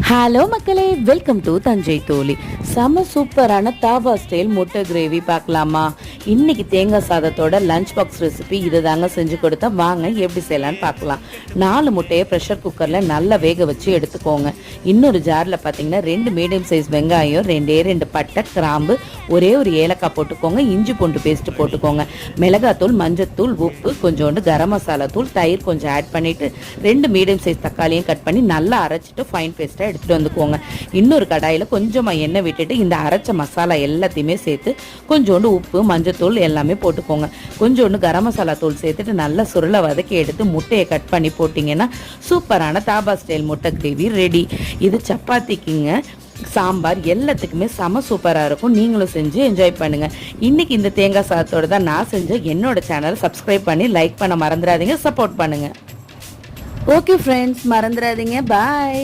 Hello மக்களே, welcome to Thanjai தோழி. செம சூப்பரான தாபா ஸ்டைல் முட்டை கிரேவி பார்க்கலாமா? இன்னைக்கு தேங்காய் சாதத்தோட லஞ்ச் பாக்ஸ் ரெசிபி இது தாங்க செஞ்சு கொடுத்தா. வாங்க எப்படி செய்யலான்னு பார்க்கலாம். 4 முட்டையை ப்ரெஷர் குக்கரில் நல்லா வேக வச்சு எடுத்துக்கோங்க. இன்னொரு ஜாரில் பார்த்தீங்கன்னா 2 மீடியம் சைஸ் வெங்காயம், 2 பட்டை, கிராம்பு, ஒரே ஒரு ஏலக்காய் போட்டுக்கோங்க. இஞ்சி பூண்டு பேஸ்ட்டு போட்டுக்கோங்க. மிளகாத்தூள், மஞ்சத்தூள், உப்பு, கொஞ்சோண்டு கரம் மசாலா தூள், தயிர் கொஞ்சம் ஆட் பண்ணிவிட்டு 2 மீடியம் சைஸ் தக்காளியும் கட் பண்ணி நல்லா அரைச்சிட்டு ஃபைன் பேஸ்ட்டாக எடுத்துகிட்டு வந்துக்கோங்க. இன்னொரு கடாயில் கொஞ்சமாக எண்ணெய் விட்டுட்டு இந்த அரைச்ச மசாலா எல்லாத்தையுமே சேர்த்து கொஞ்சோண்டு உப்பு, மஞ்சத்தூள் எல்லாமே போட்டுக்கோங்க. கொஞ்சோண்டு கரம் மசாலா தூள் சேர்த்துட்டு நல்லா சுருளை வதக்கி எடுத்து முட்டையை கட் பண்ணி போட்டிங்கன்னா சூப்பரான தாபா ஸ்டைல் முட்டை கிரேவி ரெடி. இது சப்பாத்திக்குங்க, சாம்பார் எல்லாத்துக்குமே செம சூப்பராக இருக்கும். நீங்களும் செஞ்சு என்ஜாய் பண்ணுங்கள். இன்றைக்கி இந்த தேங்காய் சாதத்தோடு தான் நான் செஞ்சேன். என்னோட சேனலை சப்ஸ்கிரைப் பண்ணி லைக் பண்ண மறந்துடாதீங்க, சப்போர்ட் பண்ணுங்கள். ஓகே ஃப்ரெண்ட்ஸ், மறந்துடாதீங்க. பாய்.